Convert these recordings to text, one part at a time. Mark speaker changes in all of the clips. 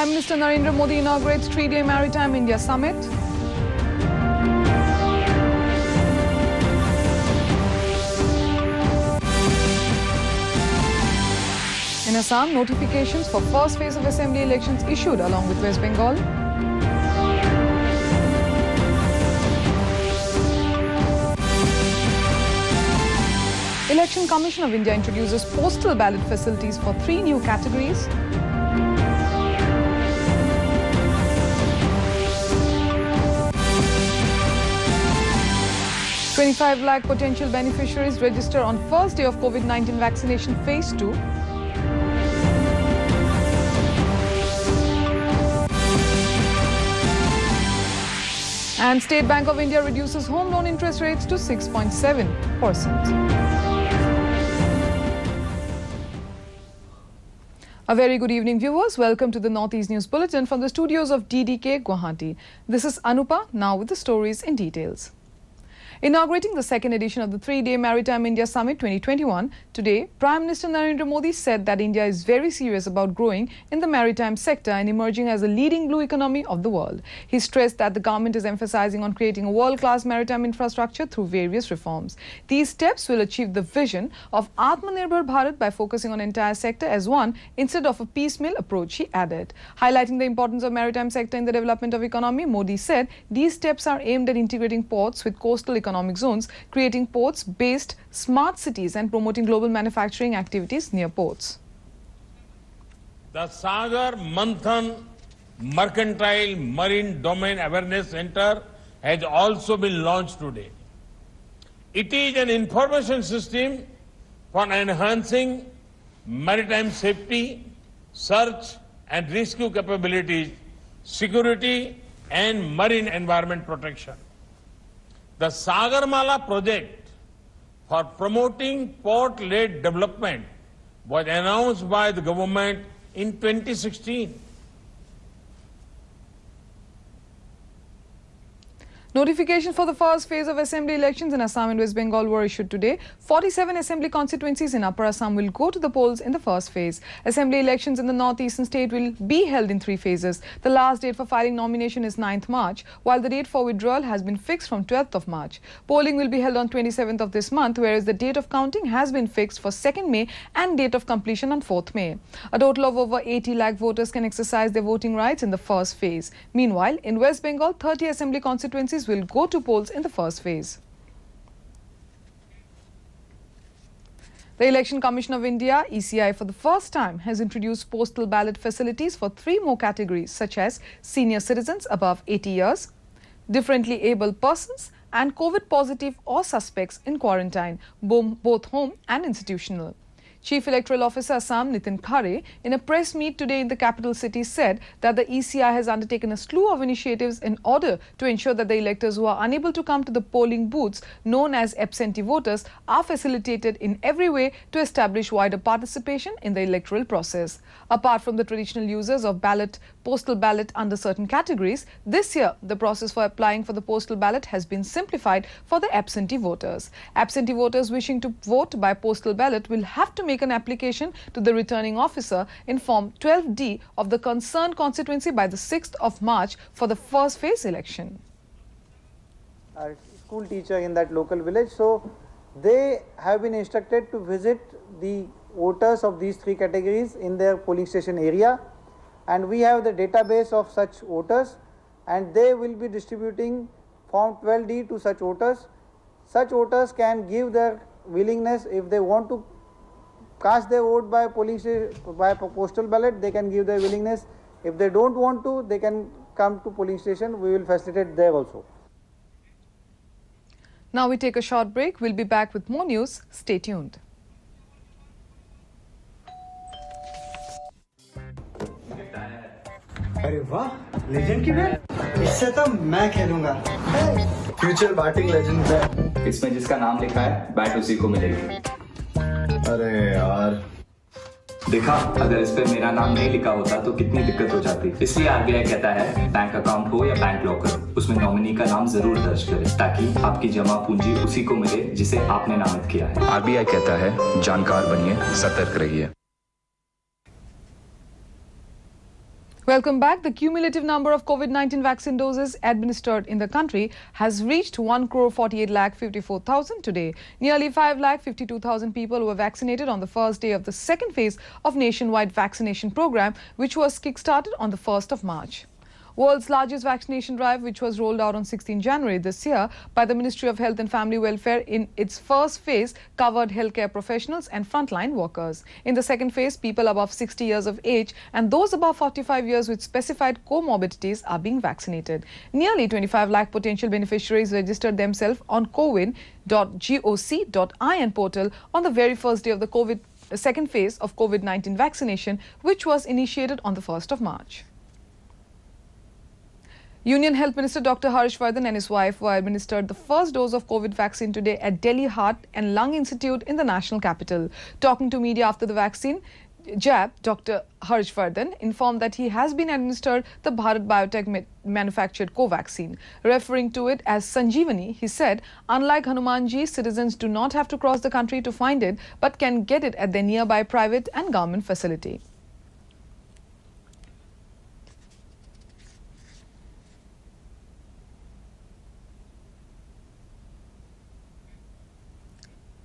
Speaker 1: Prime Minister Narendra Modi inaugurates three-day Maritime India Summit. In Assam, notifications for first phase of assembly elections issued along with West Bengal. Election Commission of India introduces postal ballot facilities for 3 new categories. $25 lakh potential beneficiaries register on first day of COVID-19 vaccination phase 2. And State Bank of India reduces home loan interest rates to 6.7%. A very good evening, viewers. Welcome to the Northeast News Bulletin from the studios of DDK Guwahati. This is Anupa, now with the stories in details. Inaugurating the second edition of the three-day Maritime India Summit 2021, today, Prime Minister Narendra Modi said that India is very serious about growing in the maritime sector and emerging as a leading blue economy of the world. He stressed that the government is emphasizing on creating a world-class maritime infrastructure through various reforms. These steps will achieve the vision of Atmanirbhar Bharat by focusing on entire sector as one instead of a piecemeal approach, he added. Highlighting the importance of maritime sector in the development of economy, Modi said these steps are aimed at integrating ports with coastal economic zones, creating ports-based smart cities and promoting global manufacturing activities near ports.
Speaker 2: The Sagar Manthan Mercantile Marine Domain Awareness Center has also been launched today. It is an information system for enhancing maritime safety, search and rescue capabilities, security and marine environment protection. The Sagarmala project for promoting port-led development was announced by the government in 2016.
Speaker 1: Notifications for the first phase of assembly elections in Assam and West Bengal were issued today. 47 assembly constituencies in Upper Assam will go to the polls in the first phase. Assembly elections in the northeastern state will be held in 3 phases. The last date for filing nomination is 9th March, while the date for withdrawal has been fixed from 12th of March. Polling will be held on 27th of this month, whereas the date of counting has been fixed for 2nd May and date of completion on 4th May. A total of over 80 lakh voters can exercise their voting rights in the first phase. Meanwhile, in West Bengal, 30 assembly constituencies will go to polls in the first phase. The Election Commission of India, ECI, for the first time has introduced postal ballot facilities for 3 more categories such as senior citizens above 80 years, differently abled persons and COVID positive or suspects in quarantine, both home and institutional. Chief Electoral Officer Assam Nitin Khare, in a press meet today in the capital city, said that the ECI has undertaken a slew of initiatives in order to ensure that the electors who are unable to come to the polling booths, known as absentee voters, are facilitated in every way to establish wider participation in the electoral process. Apart from the traditional users of postal ballot under certain categories, this year the process for applying for the postal ballot has been simplified for the absentee voters. Absentee voters wishing to vote by postal ballot will have to make an application to the returning officer in Form 12D of the concerned constituency by the 6th of March for the first phase election.
Speaker 3: A school teacher in that local village, so they have been instructed to visit the voters of these 3 categories in their polling station area, and we have the database of such voters, and they will be distributing Form 12D to such voters. Such voters can give their willingness if they want to cast their vote by postal ballot. They can give their willingness. If they don't want to, they can come to polling station. We will facilitate there also.
Speaker 1: Now we take a short break. We'll be back with more news. Stay tuned.
Speaker 4: अरे वाह, legend की bat, इससे तो मैं खेलूंगा। Future batting legend bat.
Speaker 5: इसमें जिसका नाम लिखा है बैट उसी को मिलेगी।
Speaker 4: अरे यार,
Speaker 5: देखा, अगर इस पे मेरा नाम नहीं लिखा होता तो कितनी दिक्कत हो जाती। इसलिए आरबीआई कहता है बैंक अकाउंट हो या बैंक लॉकर, उसमें नॉमिनी का नाम जरूर दर्ज करें ताकि आपकी जमा पूंजी उसी को मिले जिसे आपने नामित किया है।
Speaker 6: आरबीआई कहता है जानकार बनिए, सतर्क रहिए।
Speaker 1: Welcome back. The cumulative number of COVID-19 vaccine doses administered in the country has reached 1,48,54,000 today. Nearly 5,52,000 people were vaccinated on the first day of the second phase of nationwide vaccination program, which was kick-started on the 1st of March. World's largest vaccination drive, which was rolled out on 16 January this year by the Ministry of Health and Family Welfare in its first phase, covered healthcare professionals and frontline workers. In the second phase, people above 60 years of age and those above 45 years with specified comorbidities are being vaccinated. Nearly 25 lakh potential beneficiaries registered themselves on cowin.goc.in portal on the very first day of the second phase of COVID-19 vaccination, which was initiated on the 1st of March. Union Health Minister Dr. Harsh Vardhan and his wife were administered the first dose of COVID vaccine today at Delhi Heart and Lung Institute in the national capital. Talking to media after the vaccine jab, Dr. Harsh Vardhan informed that he has been administered the Bharat Biotech manufactured Covaxin. Referring to it as Sanjeevani, he said, unlike Hanumanji, citizens do not have to cross the country to find it, but can get it at their nearby private and government facility.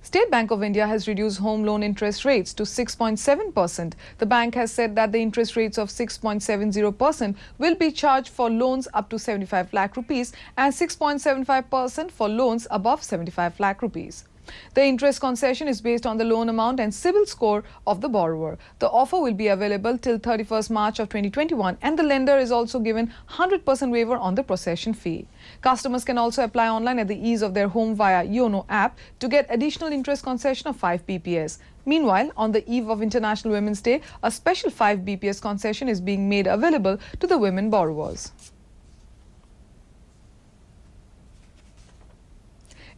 Speaker 1: State Bank of India has reduced home loan interest rates to 6.7%. The bank has said that the interest rates of 6.70% will be charged for loans up to 75 lakh rupees and 6.75% for loans above 75 lakh rupees. The interest concession is based on the loan amount and CIBIL score of the borrower. The offer will be available till 31st March of 2021 and the lender is also given 100% waiver on the procession fee. Customers can also apply online at the ease of their home via YONO app to get additional interest concession of 5 BPS. Meanwhile, on the eve of International Women's Day, a special 5 BPS concession is being made available to the women borrowers.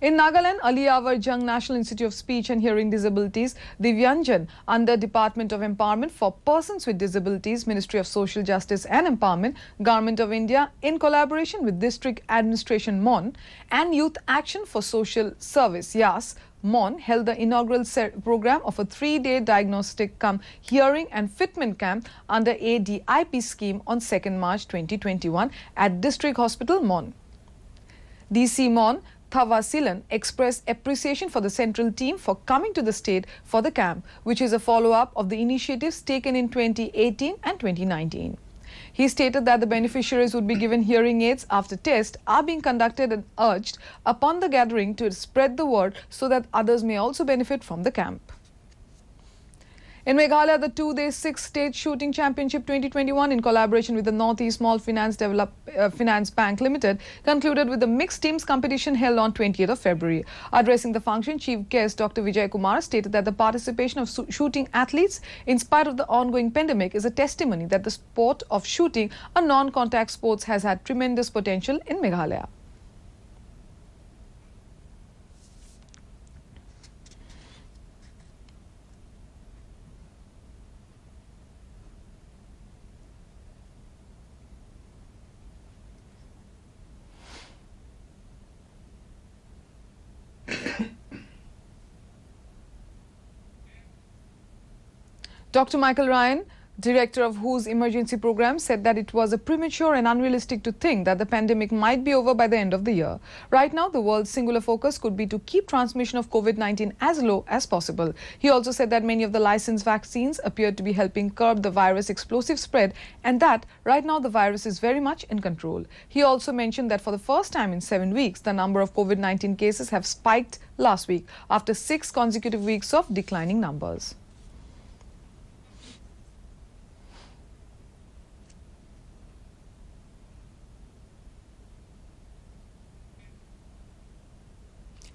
Speaker 1: In Nagaland, Aliyavar Jung National Institute of Speech and Hearing Disabilities, Divyanjan, under Department of Empowerment for Persons with Disabilities, Ministry of Social Justice and Empowerment, Government of India, in collaboration with District Administration MON and Youth Action for Social Service, YAS, MON, held the inaugural program of a 3-day diagnostic hearing and fitment camp under a DIP scheme on 2nd March 2021 at District Hospital, MON. DC MON Thawasilan expressed appreciation for the central team for coming to the state for the camp, which is a follow-up of the initiatives taken in 2018 and 2019. He stated that the beneficiaries would be given hearing aids after tests are being conducted and urged upon the gathering to spread the word so that others may also benefit from the camp. In Meghalaya, the 2-day 6-state shooting championship 2021 in collaboration with the Northeast Small Finance Finance Bank Limited concluded with the mixed teams competition held on 20th of February. Addressing the function, Chief Guest Dr. Vijay Kumar stated that the participation of shooting athletes in spite of the ongoing pandemic is a testimony that the sport of shooting, a non-contact sports, has had tremendous potential in Meghalaya. Dr. Michael Ryan, director of WHO's emergency program, said that it was premature and unrealistic to think that the pandemic might be over by the end of the year. Right now, the world's singular focus could be to keep transmission of COVID-19 as low as possible. He also said that many of the licensed vaccines appeared to be helping curb the virus' explosive spread and that right now the virus is very much in control. He also mentioned that for the first time in 7 weeks, the number of COVID-19 cases have spiked last week after 6 consecutive weeks of declining numbers.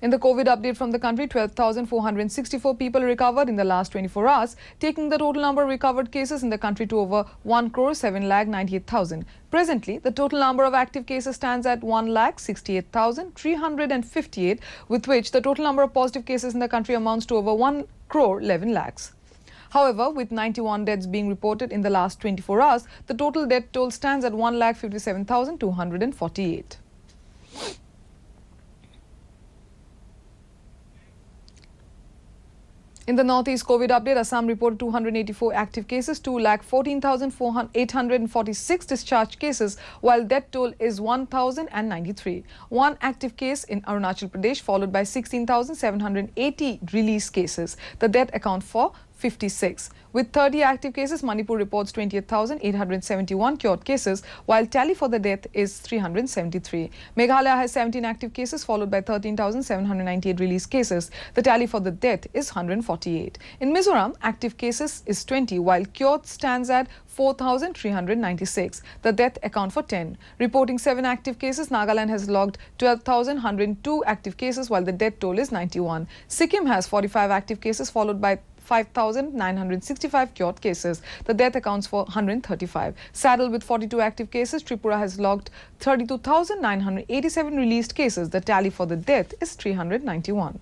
Speaker 1: In the COVID update from the country, 12,464 people recovered in the last 24 hours, taking the total number of recovered cases in the country to over 1,07,98,000. Presently, the total number of active cases stands at 1,68,358, with which the total number of positive cases in the country amounts to over 1,11,00,000. However, with 91 deaths being reported in the last 24 hours, the total death toll stands at 1,57,248. In the Northeast COVID update, Assam reported 284 active cases, 2,14,846 discharged cases, while death toll is 1,093. One active case in Arunachal Pradesh, followed by 16,780 release cases. The death account for 56. With 30 active cases, Manipur reports 28,871 cured cases, while tally for the death is 373. Meghalaya has 17 active cases, followed by 13,798 release cases. The tally for the death is 148. In Mizoram, active cases is 20, while cured stands at 4,396. The death account for 10. Reporting 7 active cases, Nagaland has logged 12,102 active cases, while the death toll is 91. Sikkim has 45 active cases, followed by 5,965 cured cases. The death accounts for 135. Saddled with 42 active cases, Tripura has logged 32,987 released cases. The tally for the death is 391.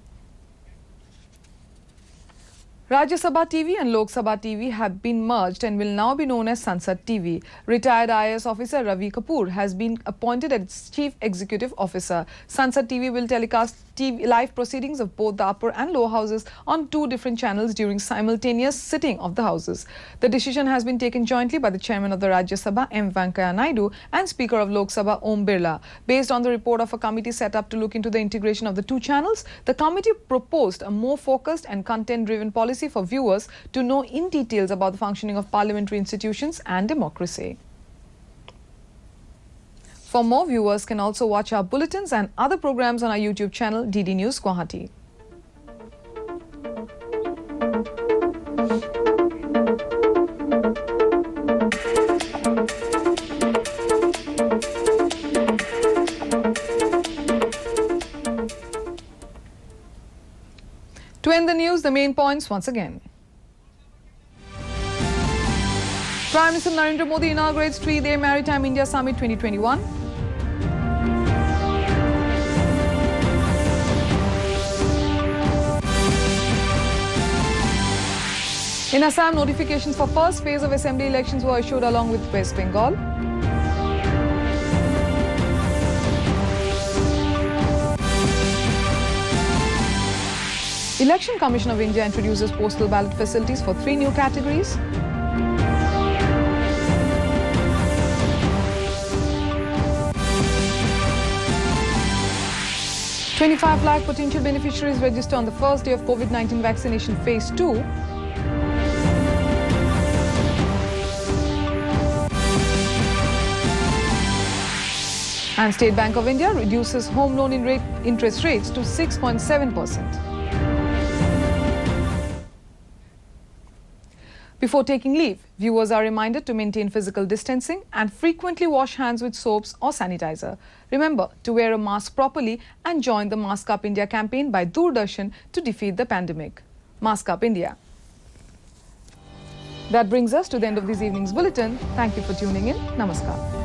Speaker 1: Rajya Sabha TV and Lok Sabha TV have been merged and will now be known as Sansad TV. Retired IAS officer Ravi Kapoor has been appointed as Chief Executive Officer. Sansad TV will telecast live proceedings of both the upper and lower houses on 2 different channels during simultaneous sitting of the houses. The decision has been taken jointly by the Chairman of the Rajya Sabha M. Venkaiah Naidu and Speaker of Lok Sabha Om Birla. Based on the report of a committee set up to look into the integration of the 2 channels, the committee proposed a more focused and content-driven policy for viewers to know in details about the functioning of parliamentary institutions and democracy. For more, viewers can also watch our bulletins and other programs on our YouTube channel DD News Guwahati. To end the news, the main points once again. Prime Minister Narendra Modi inaugurates 3-day Maritime India Summit 2021. In Assam, notifications for first phase of assembly elections were issued along with West Bengal. Election Commission of India introduces postal ballot facilities for 3 new categories. $25 lakh potential beneficiaries register on the first day of COVID-19 vaccination phase 2. And State Bank of India reduces home loan interest rates to 6.7%. Before taking leave, viewers are reminded to maintain physical distancing and frequently wash hands with soaps or sanitizer. Remember to wear a mask properly and join the Mask Up India campaign by Doordarshan to defeat the pandemic. Mask Up India. That brings us to the end of this evening's bulletin. Thank you for tuning in. Namaskar.